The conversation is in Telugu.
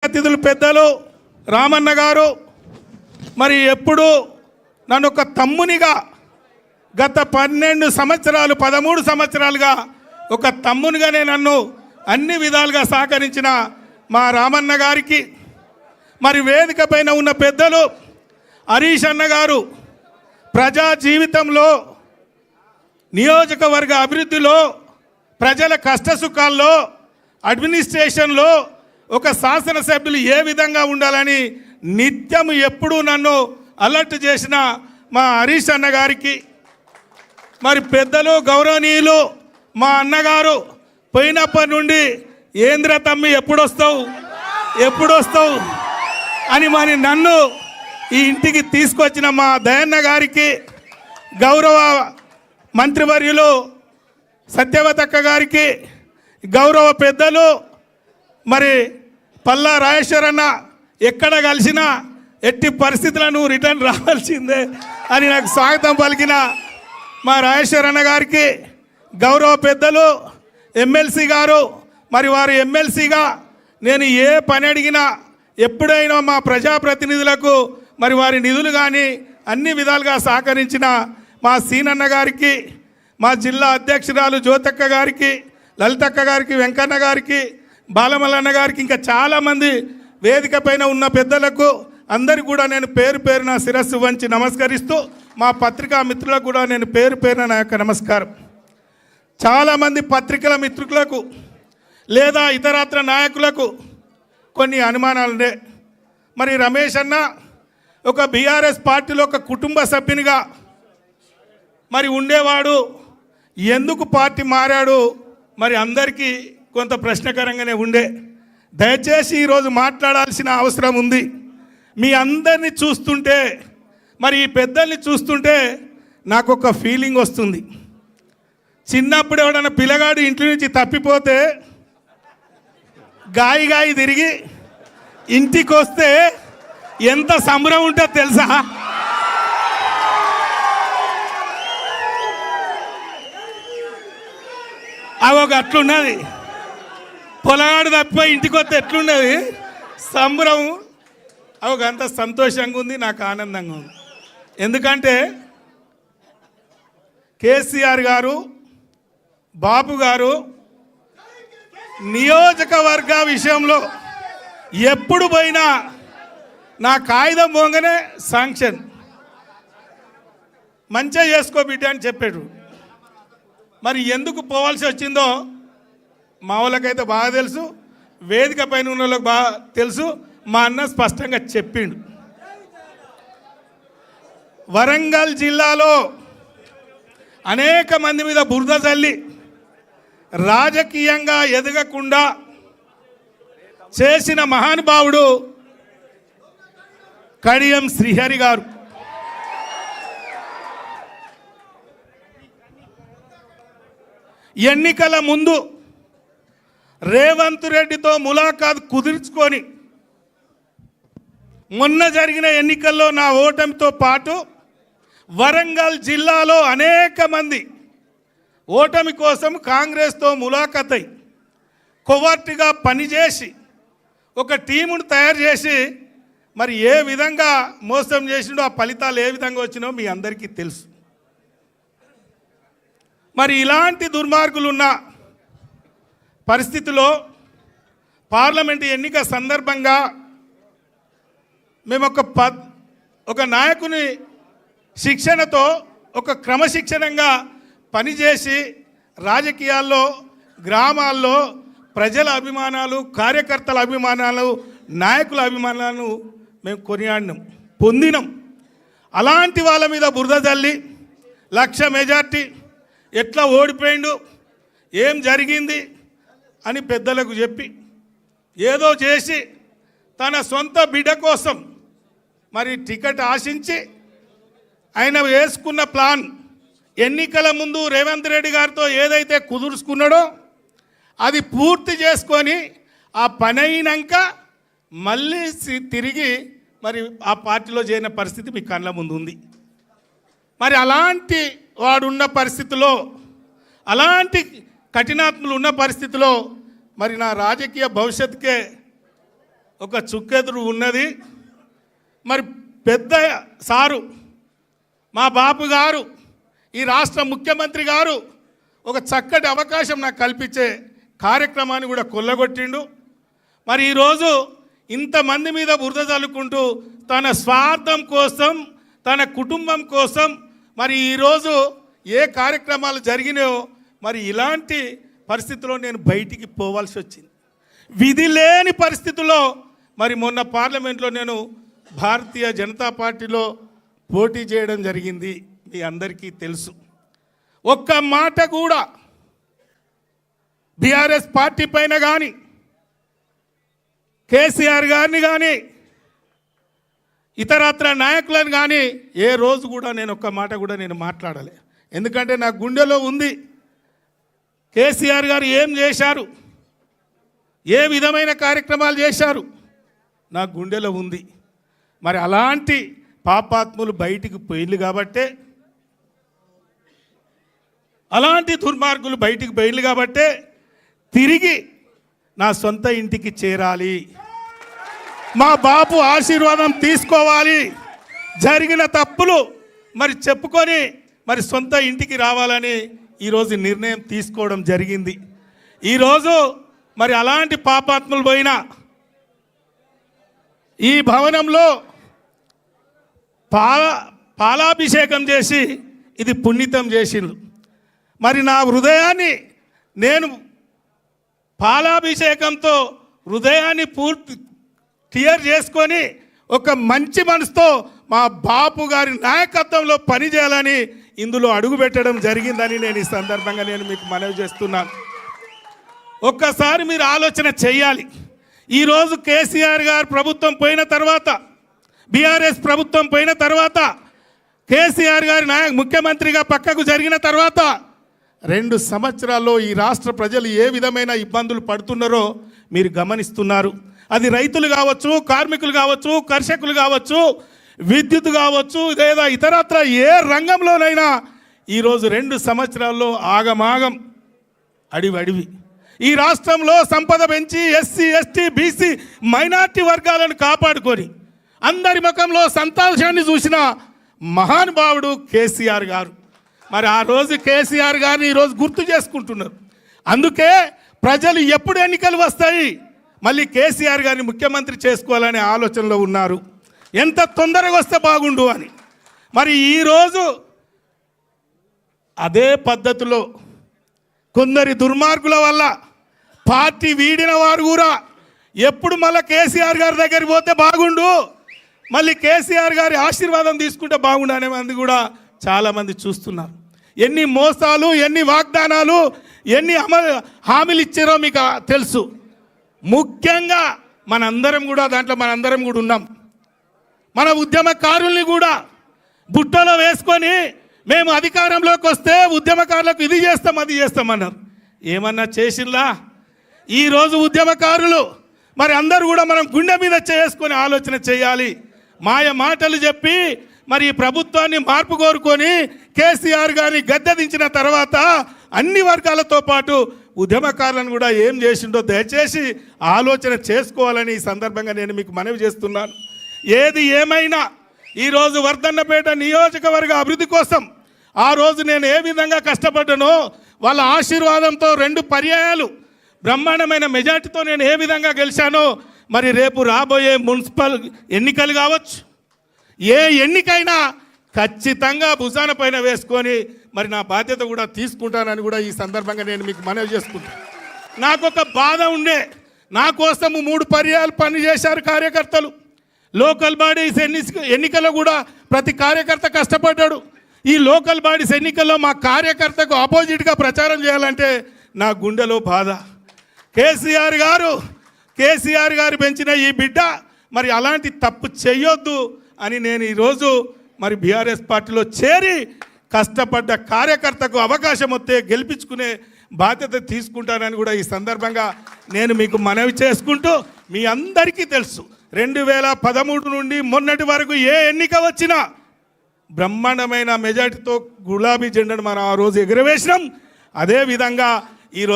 అతిథులు పెద్దలు రామన్న గారు మరి ఎప్పుడు నన్ను ఒక తమ్మునిగా గత 12 సంవత్సరాలు 13 సంవత్సరాలుగా ఒక తమ్మునిగానే నన్ను అన్ని విధాలుగా సహకరించిన మా రామన్న గారికి మరి వేదిక పైన ఉన్న పెద్దలు హరీష్ అన్న గారు ప్రజా జీవితంలో నియోజకవర్గ అభివృద్ధిలో ప్రజల కష్టసుఖాల్లో అడ్మినిస్ట్రేషన్లో ఒక శాసనసభ్యులు ఏ విధంగా ఉండాలని నిత్యం ఎప్పుడూ నన్ను అలర్ట్ చేసిన మా హరీష్ అన్న గారికి మరి పెద్దలు గౌరవనీయులు మా అన్నగారు పోయినప్పటి నుండి ఏంద్ర తమ్మి ఎప్పుడొస్తావు అని మరి నన్ను ఈ ఇంటికి తీసుకొచ్చిన మా దయన్న గారికి గౌరవ మంత్రివర్యులు సత్యవతక్క గారికి గౌరవ పెద్దలు మరి పల్లా రాజేశ్వరన్న ఎక్కడ కలిసినా ఎట్టి పరిస్థితులను రిటర్న్ రావాల్సిందే అని నాకు స్వాగతం పలికిన మా రాజేశ్వరన్న గారికి గౌరవ పెద్దలు ఎమ్మెల్సీ గారు మరి వారు ఎమ్మెల్సీగా నేను ఏ పని అడిగినా ఎప్పుడైనా మా ప్రజాప్రతినిధులకు మరి వారి నిధులు కానీ అన్ని విధాలుగా సహకరించిన మా సీనన్న గారికి మా జిల్లా అధ్యక్షురాలు జ్యోతక్క గారికి లలితక్క గారికి వెంకన్న గారికి బాలమల్లన్న గారికి ఇంకా చాలామంది వేదిక పైన ఉన్న పెద్దలకు అందరికీ కూడా నేను పేరు పేరున శిరస్సు వంచి నమస్కరిస్తూ మా పత్రికా మిత్రులకు కూడా నేను పేరు పేరున నా యొక్క నమస్కారం. చాలామంది పత్రికల మిత్రులకు లేదా ఇతరత్ర నాయకులకు కొన్ని అనుమానాలుండే. మరి రమేష్ అన్న ఒక బీఆర్ఎస్ పార్టీలో ఒక కుటుంబ సభ్యునిగా మరి ఉండేవాడు, ఎందుకు పార్టీ మారాడు మరి అందరికీ కొంత ప్రశ్నకరంగానే ఉండే. దయచేసి ఈరోజు మాట్లాడాల్సిన అవసరం ఉంది. మీ అందరినీ చూస్తుంటే మరి ఈ పెద్దల్ని చూస్తుంటే నాకు ఒక ఫీలింగ్ వస్తుంది. చిన్నప్పుడు ఎవడన్నా పిల్లగాడు ఇంటి నుంచి తప్పిపోతే గాయి తిరిగి ఇంటికి వస్తే ఎంత సంబరం ఉంటుందో తెలుసా? అవొక అట్లున్నది. పొలగాడు తప్పిపోయి ఇంటికి వస్తే ఎట్లున్నది సంబరం. అవొక అంత సంతోషంగా ఉంది, నాకు ఆనందంగా ఉంది. ఎందుకంటే కేసీఆర్ గారు బాబు గారు నియోజకవర్గ విషయంలో ఎప్పుడు పోయినా నా కాగితం పోగానే శాంక్షన్ మంచిగా చేసుకో బిడ్డ అని చెప్పాడు. మరి ఎందుకు పోవాల్సి వచ్చిందో మా వాళ్ళకైతే బాగా తెలుసు, వేదిక పైన ఉన్న వాళ్ళకి బాగా తెలుసు. మా అన్న స్పష్టంగా చెప్పిండు. వరంగల్ జిల్లాలో అనేక మంది మీద బురద చల్లి రాజకీయంగా ఎదగకుండా చేసిన మహానుభావుడు కడియం శ్రీహరి గారు. ఎన్నికల ముందు రేవంత్ రెడ్డితో ములాఖాత్ కుదుర్చుకొని మొన్న జరిగిన ఎన్నికల్లో నా ఓటమితో పాటు వరంగల్ జిల్లాలో అనేక మంది ఓటమి కోసం కాంగ్రెస్తో ములాఖాత్ అయి కొవర్టుగా పనిచేసి ఒక టీమును తయారు చేసి మరి ఏ విధంగా మోసం చేసిండో ఆ ఫలితాలు ఏ విధంగా వచ్చినో మీ అందరికీ తెలుసు. మరి ఇలాంటి దుర్మార్గులున్న పరిస్థితిలో పార్లమెంటు ఎన్నిక సందర్భంగా మేము ఒక నాయకుని శిక్షణతో ఒక క్రమశిక్షణంగా పనిచేసి రాజకీయాల్లో గ్రామాల్లో ప్రజల అభిమానాలు, కార్యకర్తల అభిమానాలు, నాయకుల అభిమానాలను మేము కొనియాడినాం, పొందినాం. అలాంటి వాళ్ళ మీద బురద జల్లి 1,00,000 మెజార్టీ ఎట్లా ఓడిపోయిండు, ఏం జరిగింది అని పెద్దలకు చెప్పి ఏదో చేసి తన సొంత బిడ్డ కోసం మరి టికెట్ ఆశించి ఆయన వేసుకున్న ప్లాన్ ఎన్నికల ముందు రేవంత్ రెడ్డి గారితో ఏదైతే కుదుర్చుకున్నాడో అది పూర్తి చేసుకొని ఆ పని అయినాక మళ్ళీ తిరిగి మరి ఆ పార్టీలో చేరిన పరిస్థితి మీ కళ్ళ ముందు ఉంది. మరి అలాంటి వాడున్న పరిస్థితిలో, అలాంటి కఠినాత్ములు ఉన్న పరిస్థితిలో మరి నా రాజకీయ భవిష్యత్తుకే ఒక చుక్కెదురు ఉన్నది. మరి పెద్ద సారు మా బాపు గారు, ఈ రాష్ట్ర ముఖ్యమంత్రి గారు ఒక చక్కటి అవకాశం నాకు కల్పించే కార్యక్రమాన్ని కూడా కొల్లగొట్టిండు. మరి ఈరోజు ఇంతమంది మీద బురద చల్లుకుంటూ తన స్వార్థం కోసం, తన కుటుంబం కోసం మరి ఈరోజు ఏ కార్యక్రమాలు జరిగినాయో మరి ఇలాంటి పరిస్థితుల్లో నేను బయటికి పోవాల్సి వచ్చింది. విధి లేని పరిస్థితుల్లో మరి మొన్న పార్లమెంట్లో నేను భారతీయ జనతా పార్టీలో పోటీ చేయడం జరిగింది. మీ అందరికీ తెలుసు. ఒక్క మాట కూడా బీఆర్ఎస్ పార్టీ పైన కానీ, కేసీఆర్ గారిని కానీ, ఇతరత్ర నాయకులను కానీ ఏ రోజు కూడా నేను ఒక్క మాట కూడా నేను మాట్లాడలే. ఎందుకంటే నా గుండెలో ఉంది కేసీఆర్ గారు ఏం చేశారు, ఏ విధమైన కార్యక్రమాలు చేశారు, నా గుండెలో ఉంది. మరి అలాంటి పాపాత్ములు బయటికి పోయింది కాబట్టే, అలాంటి దుర్మార్గులు బయటికి పోయింది కాబట్టే తిరిగి నా సొంత ఇంటికి చేరాలి, మా బాపు ఆశీర్వాదం తీసుకోవాలి, జరిగిన తప్పులు మరి చెప్పుకొని మరి సొంత ఇంటికి రావాలని ఈరోజు నిర్ణయం తీసుకోవడం జరిగింది. ఈరోజు మరి అలాంటి పాపాత్ములు పోయిన ఈ భవనంలో పాలాభిషేకం చేసి ఇది పుణ్యతం చేసిండ్రు. మరి నా హృదయాన్ని నేను పాలాభిషేకంతో హృదయాన్ని పూర్తి క్లియర్ చేసుకొని ఒక మంచి మనసుతో మా బాపు గారి నాయకత్వంలో పనిచేయాలని ఇందులో అడుగుపెట్టడం జరిగిందని నేను ఈ సందర్భంగా నేను మీకు మనవి చేస్తున్నాను. ఒక్కసారి మీరు ఆలోచన చేయాలి. ఈరోజు కేసీఆర్ గారు ప్రభుత్వం పోయిన తర్వాత, బీఆర్ఎస్ ప్రభుత్వం పోయిన తర్వాత, కేసీఆర్ గారి ముఖ్యమంత్రిగా పక్కకు జరిగిన తర్వాత 2 సంవత్సరాల్లో ఈ రాష్ట్ర ప్రజలు ఏ విధమైన ఇబ్బందులు పడుతున్నారో మీరు గమనిస్తున్నారు. అది రైతులు కావచ్చు, కార్మికులు కావచ్చు, కర్షకులు కావచ్చు, విద్యుత్ కావచ్చు, లేదా ఇతరత్ర ఏ రంగంలోనైనా ఈరోజు 2 సంవత్సరాల్లో ఆగమాగం, అడివి. ఈ రాష్ట్రంలో సంపద పెంచి ఎస్సీ, ఎస్టీ, బీసీ, మైనార్టీ వర్గాలను కాపాడుకొని అందరి ముఖంలో సంతోషాన్ని చూసిన మహానుభావుడు కేసీఆర్ గారు. మరి ఆ రోజు కేసీఆర్ గారిని ఈరోజు గుర్తు చేసుకుంటున్నారు. అందుకే ప్రజలు ఎప్పుడు ఎన్నికలు వస్తాయి మళ్ళీ కేసీఆర్ గారిని ముఖ్యమంత్రి చేసుకోవాలనే ఆలోచనలో ఉన్నారు. ఎంత తొందరగా వస్తే బాగుండు అని. మరి ఈరోజు అదే పద్ధతిలో కొందరి దుర్మార్గుల వల్ల పార్టీ వీడిన వారు కూడా ఎప్పుడు మళ్ళీ కేసీఆర్ గారి దగ్గరికి పోతే బాగుండు, మళ్ళీ కేసీఆర్ గారి ఆశీర్వాదం తీసుకుంటే బాగుండు అనే మంది కూడా చాలామంది చూస్తున్నారు. ఎన్ని మోసాలు, ఎన్ని వాగ్దానాలు, ఎన్ని హామీలు ఇచ్చారో మీకు తెలుసు. ముఖ్యంగా మనందరం కూడా ఉన్నాం. మన ఉద్యమకారుల్ని కూడా బుట్టలో వేసుకొని మేము అధికారంలోకి వస్తే ఉద్యమకారులకు ఇది చేస్తాం, అది చేస్తామన్నారు. ఏమన్నా చేసిందా? ఈరోజు ఉద్యమకారులు మరి అందరూ కూడా మనం గుండె మీద చేసుకొని ఆలోచన చేయాలి. మాయ మాటలు చెప్పి మరి ఈ ప్రభుత్వాన్ని మార్పు కోరుకొని కేసీఆర్ గారిని గద్దెదించిన తర్వాత అన్ని వర్గాలతో పాటు ఉద్యమకారులను కూడా ఏం చేసిండో దయచేసి ఆలోచన చేసుకోవాలని ఈ సందర్భంగా నేను మీకు మనవి చేస్తున్నాను. ఏది ఏమైనా ఈరోజు వర్ధన్నపేట నియోజకవర్గ అభివృద్ధి కోసం ఆ రోజు నేను ఏ విధంగా కష్టపడ్డానో వాళ్ళ ఆశీర్వాదంతో 2 పర్యాయాలు బ్రహ్మాండమైన మెజార్టీతో నేను ఏ విధంగా గెలిచానో మరి రేపు రాబోయే మున్సిపల్ ఎన్నికలు కావచ్చు, ఏ ఎన్నికైనా ఖచ్చితంగా భుజాన పైన వేసుకొని మరి నా బాధ్యత కూడా తీసుకుంటానని కూడా ఈ సందర్భంగా నేను మీకు మనవి చేసుకుంటాను. నాకు ఒక బాధ ఉండే, నా కోసము 3 పర్యాయాలు పనిచేశారు కార్యకర్తలు. లోకల్ బాడీస్ ఎన్నికల్లో కూడా ప్రతి కార్యకర్త కష్టపడ్డాడు. ఈ లోకల్ బాడీస్ ఎన్నికల్లో మా కార్యకర్తకు ఆపోజిట్గా ప్రచారం చేయాలంటే నా గుండెలో బాధ. కేసీఆర్ గారు పెంచిన ఈ బిడ్డ మరి అలాంటి తప్పు చేయొద్దు అని నేను ఈరోజు మరి బీఆర్ఎస్ పార్టీలో చేరి కష్టపడ్డ కార్యకర్తకు అవకాశం వస్తే గెలిపించుకునే బాధ్యత తీసుకుంటానని కూడా ఈ సందర్భంగా నేను మీకు మనవి చేసుకుంటూ, మీ అందరికీ తెలుసు 2013 నుండి మొన్నటి వరకు ఏ ఎన్నిక వచ్చినా బ్రహ్మాండమైన మెజార్టీతో గులాబీ జెండాను మనం ఆ రోజు ఎగురవేసినాం. అదేవిధంగా ఈరోజు